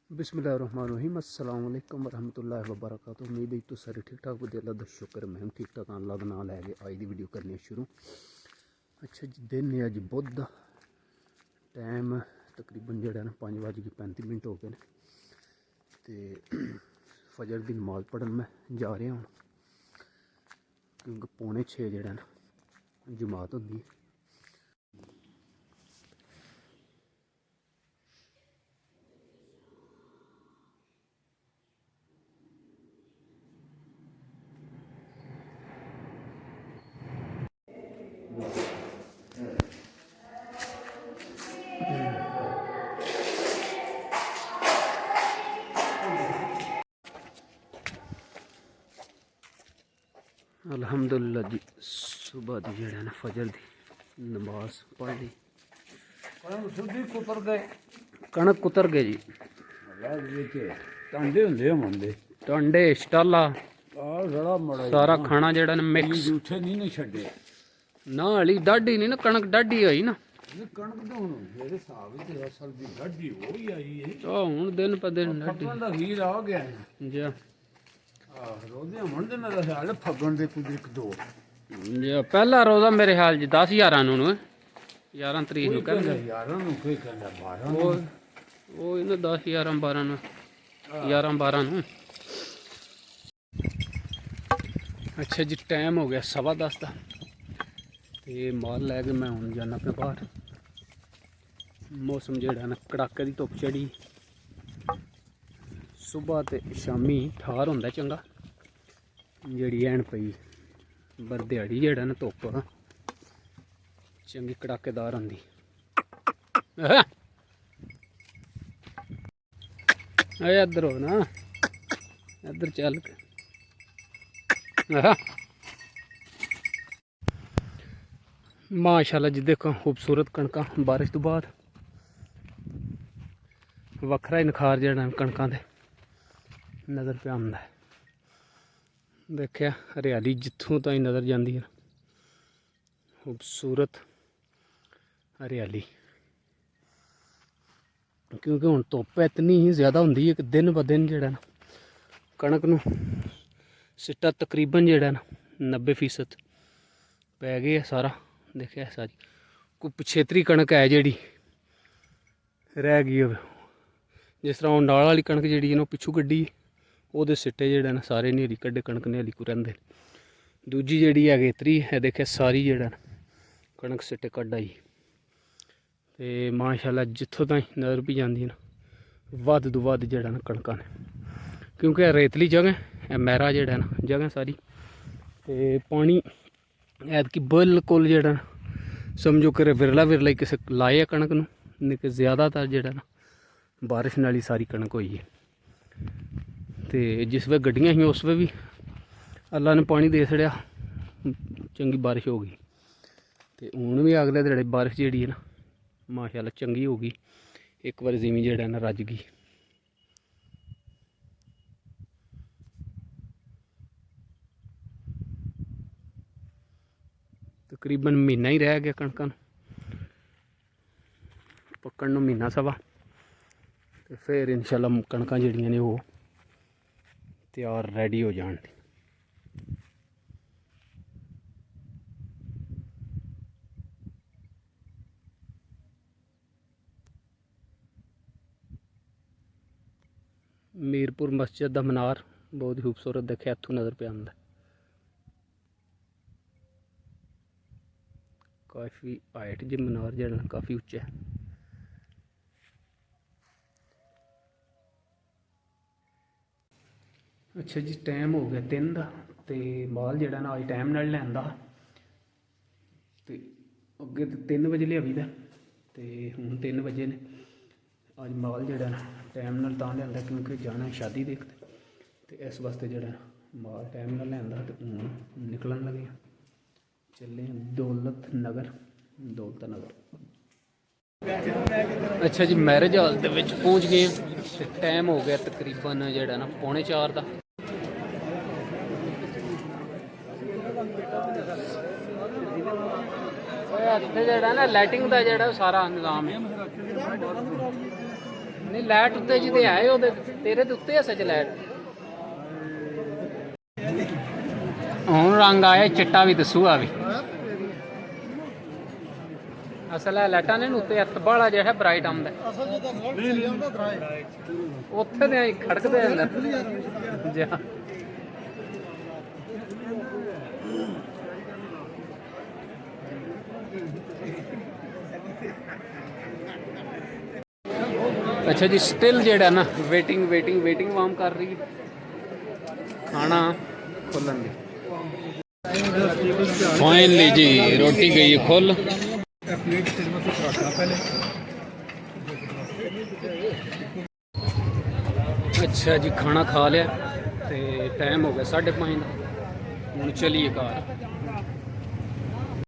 बिस्मिल्लाहिर्रहमानिर्रहीम अस्सलाम वालेकुम वरहमतुल्लाहि वबरकातुहू। उम्मीद है तो सारे ठीक ठाक होते। अल्लाह दा शुक्र मैं हम ठीक ठाक हाँ। अल्लाह दा नाम लैके अज की वीडियो करनी शुरू। अच्छा जी, दिन है अज बुध दा, टाइम तकरीबन जोड़ा ना 5:35 हो गए। तो फजर की नमाज पढ़न मैं जा रहा हूँ क्योंकि 5:45 जोड़ा ना जमात होंगी। अल्हम्दुलिल्लाह जी, सुबह की जोड़ा ना फजर की नमाज पढ़ ली। कणक कुतर गए जी, टांडे स्टाला सारा खाना जेड़ा ना मिक्स ना हली डाढ़ी नहीं ना, कणक डाढ़ी होई ना हूँ दिन पर दिन पहला रोजा मेरे ख्याल जी 10/11 11 तरीक नूं कहंदे 10/11 12 11/12 नूं। अच्छा जी, टाइम हो गया 10:15 का। तो माल लैके मैं हूँ जाना पे बाहर। मौसम जोड़ा ना कड़ाके की धुप चढ़ी, सुबह तो शामी ठार होंदा चंगा, जी हैन पई बर दिहाड़ी जोड़ा ना धुप चंगी कड़ाकेदार आंदी। इधर हो ना, इधर चल के माशाल्लाह जी। देखो खूबसूरत कणकां बारिश तो बाद वखरा ही निखार जड़ा कणकां दे नज़र पे आंदा है। देखिया हरियाली जित्थों ताईं नज़र जाती है, खूबसूरत हरियाली। क्योंकि हुण धुप इतनी ही ज़्यादा होंदी है कि दिन ब दिन जड़ा ना कणक नूं सिट्टा तकरीबन जड़ा ना 90% पै गया सारा। देखिया सारी कोई पिछेतरी कणक है जी रह गई हो, जिस तरह नाल वाली कणक जी ना पिछू कड्डी, वो सिट्टे जड़े ना सारे नेरी कड्डे, कणक नेरी को रहिंदे। दूजी जी है इतरी है, देखिया सारी जड़ा ना कणक सिट्टे कड्ड आई। तो माशाल्लाह जित्थों ताईं नज़र भी जाती ना वध तो वध जड़ा ना कणकां ने, क्योंकि रेतली जगह मैरा जड़ा ना जगह सारी। तो पानी ऐतकी बिल्कुल जड़ा ना समझो कि विरला विरला ही किसे लाए कणक नूं, नहीं कि ज़्यादातर जड़ा ना बारिश नाल ही सारी कणक होई है। तो जिस वे गड्डियां ही उस वे भी अल्लाह ने पानी दे छड़िया, चंगी बारिश हो गई। तो हूँ भी अगले दिहाड़े बारिश जी है ना माशाल्लाह चंगी हो गई, एक बार ज़मीन जड़ा ना रज गई। तकरीबन महीना ही रह गया कणकां पक्कण नूं, महीना सवा। तो फिर इंशाल्लाह कणकां जिहड़ियां ने वो तैयार रेडी हो जाण। मीरपुर मस्जिद का मीनार बहुत ही खूबसूरत देखिए इत्थों नज़र पे आंदा। काफ़ी हाइट जी मीनार जो काफ़ी उच्चा है। अच्छा जी, टाइम हो गया 3 का। तो माल जड़ा ना अज टाइम नाल लिआंदा, तो अगे तो 3 बजे लिया तो हूँ 3 बजे ने। अज माल जड़ा ना टाइम नाल तां लिआंदा क्योंकि जाना है शादी देखते, तो इस वास्ते जड़ा माल टाइम नाल लिआंदा। तो हूँ निकलन लगे चले दौलत नगर। अच्छा जी, मैरिज हाल दे विच पहुँच गए। तो टाइम हो गया तकरीबन जड़ा ना 3:45 का। इत्थे जड़ा ना लाइटिंग का जड़ा सारा निज़ाम है। नहीं लाइट उत्ते जिते आए ओदे तेरे ते उत्ते सच लाइट हुण रंग आया चिट्टा भी दसूगा भी असल है लाइटा ने उत्ते बड़ा जेहा ब्राइट आंदा उत्थे ते खड़कदे अंदर जा अच्छा जी स्टिल जेड़ा ना वेटिंग वेटिंग वेटिंग वार्म कर रही है खाना खोलन दी फाइनली जी रोटी गई है खुल अच्छा जी खाना खा लिया ते टाइम हो गया 5:30 हूँ चलिए घर